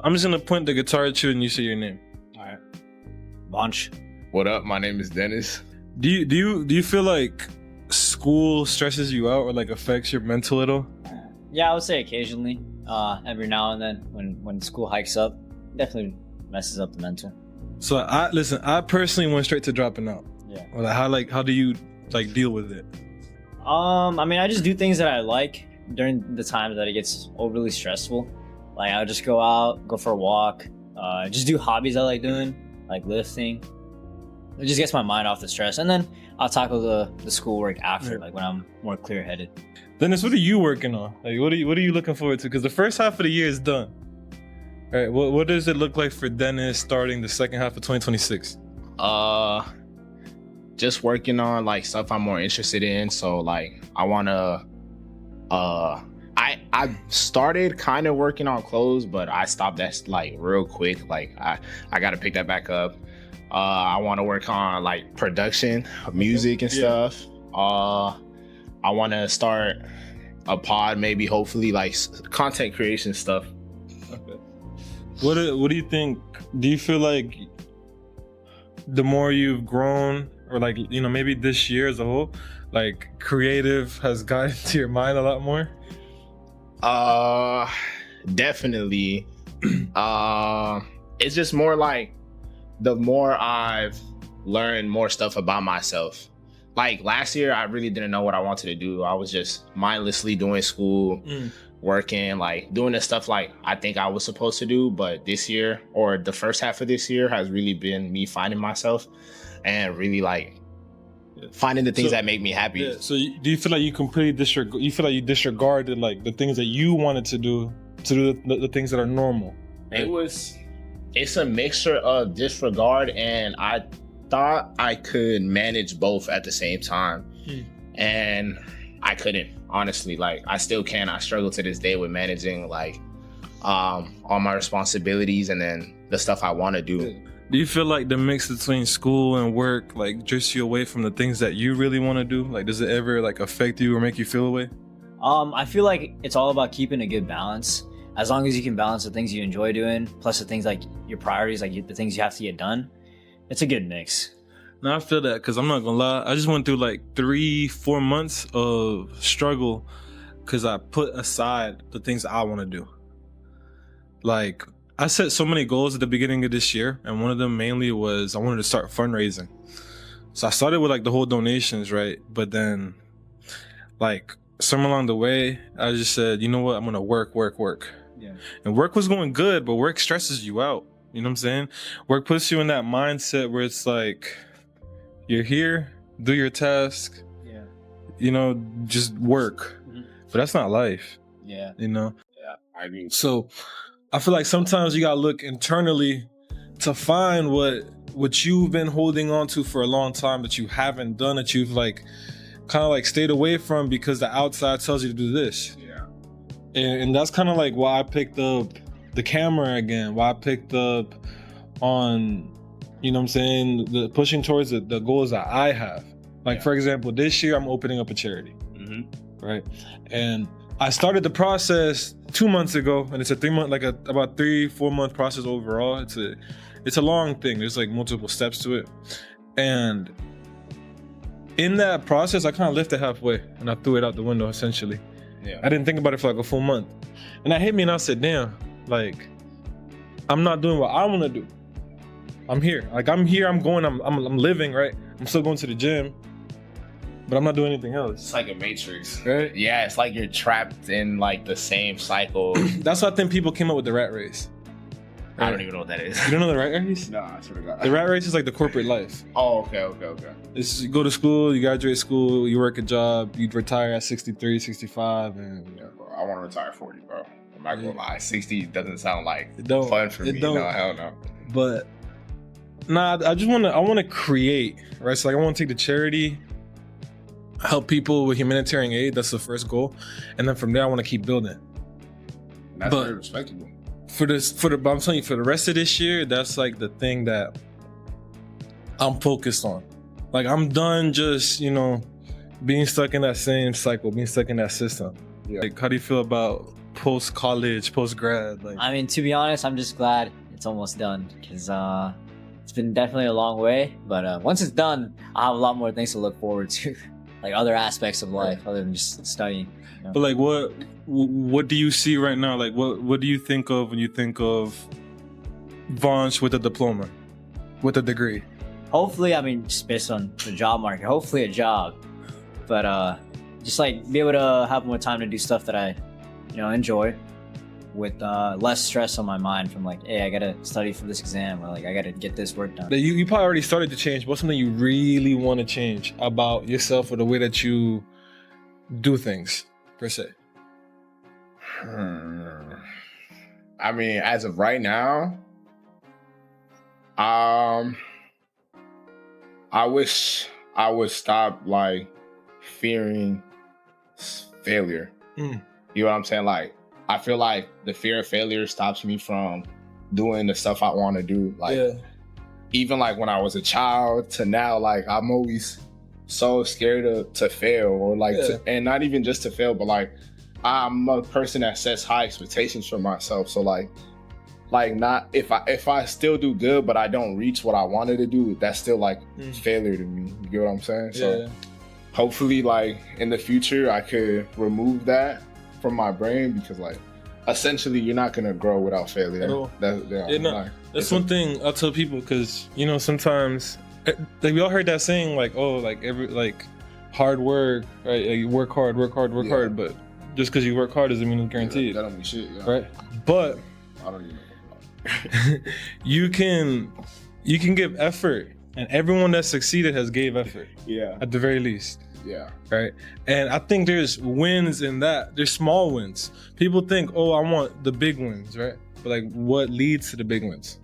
I'm just gonna point the guitar at you and you say your name. All right. Launch. What up? My name is Dennis. Do you feel like school stresses you out or like affects your mental at all? Yeah, I would say occasionally. Every now and then when school hikes up, definitely messes up the mental. So I personally went straight to dropping out. Yeah. Or how do you like deal with it? I mean, I just do things that I like during the times that it gets overly stressful. Like I'll just go out, go for a walk, just do hobbies I like doing, like lifting. It just gets my mind off the stress, and then I'll tackle the schoolwork after, like when I'm more clear-headed. Dennis, what are you working on? Like, what are you looking forward to? Because the first half of the year is done. All right, what does it look like for Dennis starting the second half of 2026? Just working on like stuff I'm more interested in. So like I wanna I started kind of working on clothes, but I stopped that like real quick. Like I gotta pick that back up. I want to work on like production of music and stuff. I want to start a pod, maybe, hopefully, like content creation stuff. Okay. What do you think? Do you feel like the more you've grown, or like, you know, maybe this year as a whole, like creative has gotten to your mind a lot more? Definitely. It's just more like the more I've learned more stuff about myself. Like last year, I really didn't know what I wanted to do. I was just mindlessly doing school, working, like doing the stuff like I think I was supposed to do. But this year, or the first half of this year, has really been me finding myself and really like finding the things that make me happy. Yeah. So do you feel like you completely disregarded like the things that you wanted to do the things that are normal? Right? It's a mixture of disregard, and I thought I could manage both at the same time. And I couldn't, honestly. Like I still can. I struggle to this day with managing like all my responsibilities and then the stuff I want to do. Do you feel like the mix between school and work like drifts you away from the things that you really want to do? Like does it ever like affect you or make you feel away? I feel like it's all about keeping a good balance. As long as you can balance the things you enjoy doing, plus the things like your priorities, like the things you have to get done, it's a good mix. No, I feel that, because I'm not gonna lie, I just went through like 3-4 months of struggle because I put aside the things I want to do. Like I set so many goals at the beginning of this year, and one of them mainly was I wanted to start fundraising. So I started with like the whole donations, right? But then like somewhere along the way, I just said, you know what, I'm gonna work. Yeah. And work was going good, but work stresses you out. You know what I'm saying? Work puts you in that mindset where it's like, you're here, do your task, you know, just work. But that's not life. Yeah. You know? Yeah, I agree. So I feel like sometimes you gotta look internally to find what you've been holding on to for a long time that you haven't done, that you've like kind of like stayed away from because the outside tells you to do this. Yeah. And that's kind of like why I picked up the camera again, why I picked up on, you know what I'm saying, the pushing towards the goals that I have. Like, for example, this year I'm opening up a charity, right? And I started the process 2 months ago, and it's a 3-month, like about 3-4 month process overall. It's a long thing. There's like multiple steps to it. And in that process, I kind of left it halfway and I threw it out the window, essentially. Yeah. I didn't think about it for like a full month. And that hit me, and I said, damn, like, I'm not doing what I want to do. I'm here. Like, I'm here, I'm living, right? I'm still going to the gym, but I'm not doing anything else. It's like a matrix. Right? Yeah, it's like you're trapped in like the same cycle. That's why I think people came up with the rat race. I don't even know what that is. You don't know the rat race? No, I swear to God. The rat race is like the corporate life. Oh, okay. It's you go to school, you graduate school, you work a job, you retire at 63, 65, and Yeah, bro, I want to retire 40, bro. I'm not gonna lie. 60 doesn't sound like don't. fun for It me. don't. No, hell no. But nah, I want to create, right? So like, I want to take the charity, help people with humanitarian aid. That's the first goal, and then from there I want to keep building. That's very respectable. But I'm telling you, for the rest of this year, that's like the thing that I'm focused on. Like, I'm done just, being stuck in that same cycle, being stuck in that system. Yeah. Like, how do you feel about post college, post grad? Like, I mean, to be honest, I'm just glad it's almost done because it's been definitely a long way. But once it's done, I'll have a lot more things to look forward to, like other aspects of life other than just studying. You know? but like, what do you see right now? Like, what do you think of when you think of Vansh with a diploma, with a degree? Hopefully, I mean, just based on the job market, hopefully a job. But just like be able to have more time to do stuff that I, enjoy, with less stress on my mind from like, hey, I gotta study for this exam, or like I gotta get this work done. You probably already started to change. What's something you really want to change about yourself or the way that you do things, per se? I mean, as of right now, I wish I would stop like fearing failure. You know what I'm saying? Like, I feel like the fear of failure stops me from doing the stuff I want to do. Like, even like when I was a child to now, like I'm always so scared to fail, or like, and not even just to fail, but like I'm a person that sets high expectations for myself. So like not if I still do good, but I don't reach what I wanted to do, that's still like failure to me. You get what I'm saying? So hopefully, like in the future, I could remove that from my brain, because like essentially you're not gonna grow without failure. That's one thing I'll tell people, because sometimes like we all heard that saying, like, oh, like hard work, right? Like, you work hard, hard, but just because you work hard doesn't mean it's guaranteed. That don't mean shit, right? But I don't even know. you can give effort, and everyone that succeeded has gave effort. At the very least. Right. And I think there's wins in that. There's small wins. People think, oh, I want the big wins, right? But like, what leads to the big wins?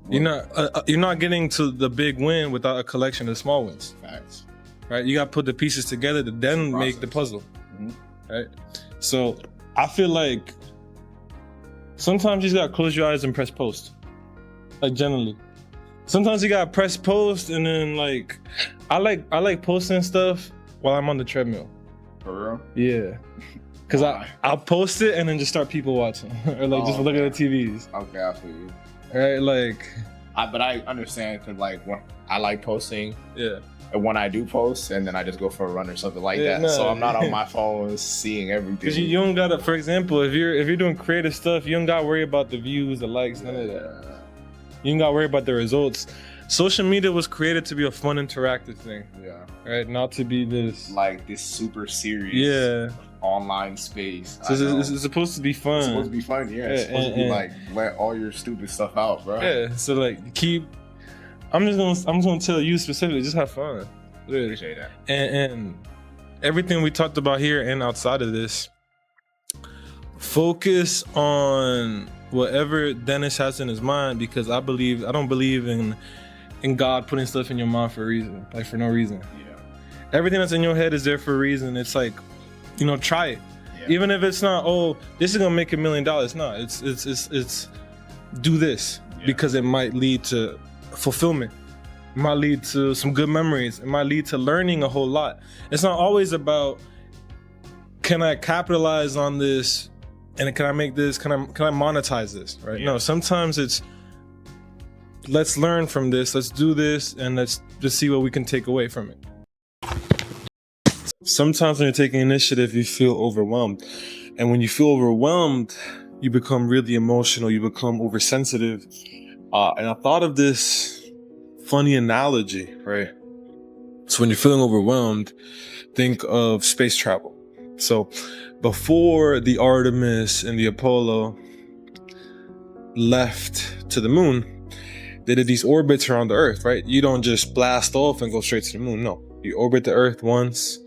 You're not getting to the big win without a collection of small wins. Facts. Right. You got to put the pieces together to then make the puzzle. Right. So I feel like sometimes you just gotta close your eyes and press post. Like, generally. Sometimes you gotta press post, and then like I like posting stuff while I'm on the treadmill. For real? Yeah. Cause I'll post it and then just start people watching. Or like just look at the TVs. Okay, I feel you. Right, like but I understand, cause like when I like posting. And when I do post, and then I just go for a run or something like that. So I'm not on my phone seeing everything. Because you don't gotta, for example, if you're doing creative stuff, you don't gotta worry about the views, the likes, none of that. You don't gotta worry about the results. Social media was created to be a fun, interactive thing. Right? Not to be this super serious online space. So it's supposed to be fun. It's supposed to be fun, It's supposed to be like, let all your stupid stuff out, bro. Yeah. So like I'm just gonna tell you specifically, just have fun. Literally. Appreciate that. And everything we talked about here and outside of this, focus on whatever Dennis has in his mind, because I don't believe in God putting stuff in your mind for a reason, like for no reason. Everything that's in your head is there for a reason. It's like, try it. Even if it's not, oh, this is gonna make $1 million. No, it's do this because it might lead to fulfillment. It might lead to some good memories. It might lead to learning a whole lot. It's not always about, can I capitalize on this, and can I make this, can I monetize this, right? No, sometimes it's, let's learn from this, let's do this, and let's just see what we can take away from it. Sometimes when you're taking initiative, you feel overwhelmed. And when you feel overwhelmed, you become really emotional, you become oversensitive. And I thought of this funny analogy, right? So when you're feeling overwhelmed, think of space travel. So before the Artemis and the Apollo left to the moon, they did these orbits around the Earth, right? You don't just blast off and go straight to the moon. No, you orbit the Earth once.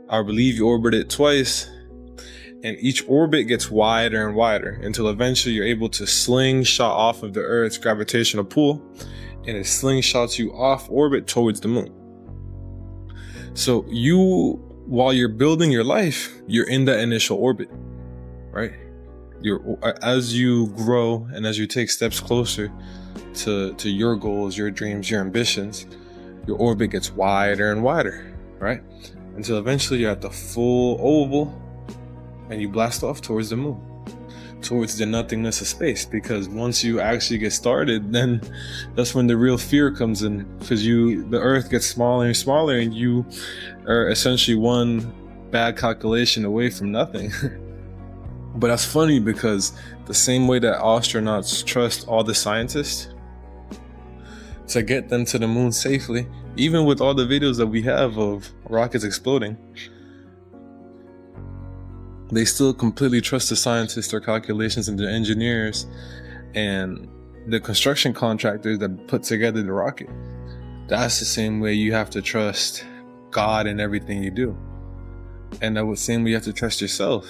I believe you orbit it twice. And each orbit gets wider and wider until eventually you're able to slingshot off of the Earth's gravitational pull, and it slingshots you off orbit towards the moon. So while you're building your life, you're in that initial orbit, right? As you grow and as you take steps closer to your goals, your dreams, your ambitions, your orbit gets wider and wider, right? Until eventually you're at the full oval, and you blast off towards the moon, towards the nothingness of space. Because once you actually get started, then that's when the real fear comes in, because the earth gets smaller and smaller, and you are essentially one bad calculation away from nothing. But that's funny, because the same way that astronauts trust all the scientists to get them to the moon safely, even with all the videos that we have of rockets exploding, they still completely trust the scientists, their calculations, and the engineers and the construction contractors that put together the rocket. That's the same way you have to trust God in everything you do. And that the same way you have to trust yourself.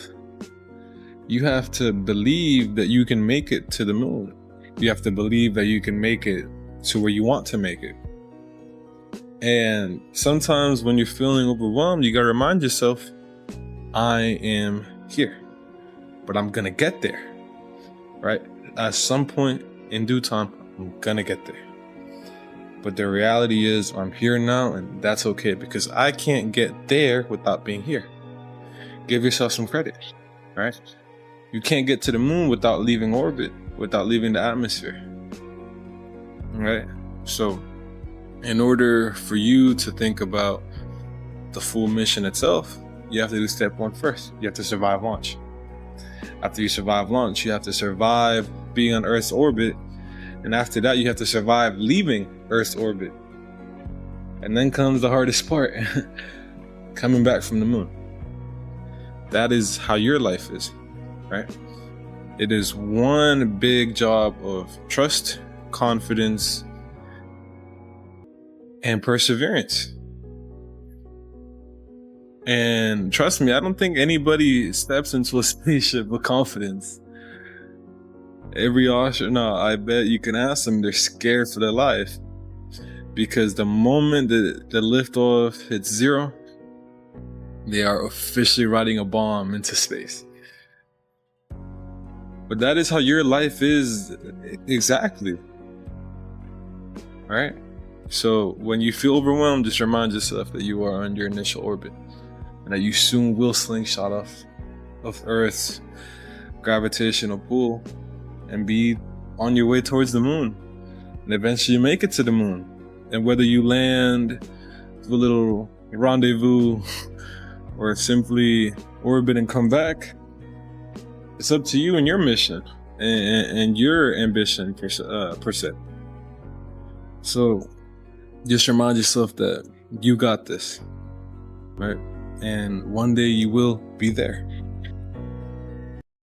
You have to believe that you can make it to the moon. You have to believe that you can make it to where you want to make it. And sometimes when you're feeling overwhelmed, you gotta remind yourself, I am here, but I'm gonna get there, right? At some point in due time, I'm gonna get there. But the reality is, I'm here now, and that's okay, because I can't get there without being here. Give yourself some credit, right? You can't get to the moon without leaving orbit, without leaving the atmosphere, right? So in order for you to think about the full mission itself, you have to do step 1 first. You have to survive launch. After you survive launch, you have to survive being on Earth's orbit. And after that, you have to survive leaving Earth's orbit. And then comes the hardest part, coming back from the moon. That is how your life is, right? It is one big job of trust, confidence, and perseverance. And trust me, I don't think anybody steps into a spaceship with confidence. Every astronaut, I bet you can ask them, they're scared for their life. Because the moment that the liftoff hits 0, they are officially riding a bomb into space. But that is how your life is exactly. Alright? So when you feel overwhelmed, just remind yourself that you are on your initial orbit, and that you soon will slingshot off of Earth's gravitational pull and be on your way towards the moon, and eventually make it to the moon. And whether you land with a little rendezvous or simply orbit and come back, it's up to you and your mission and your ambition per se. So just remind yourself that you got this, right? And one day you will be there.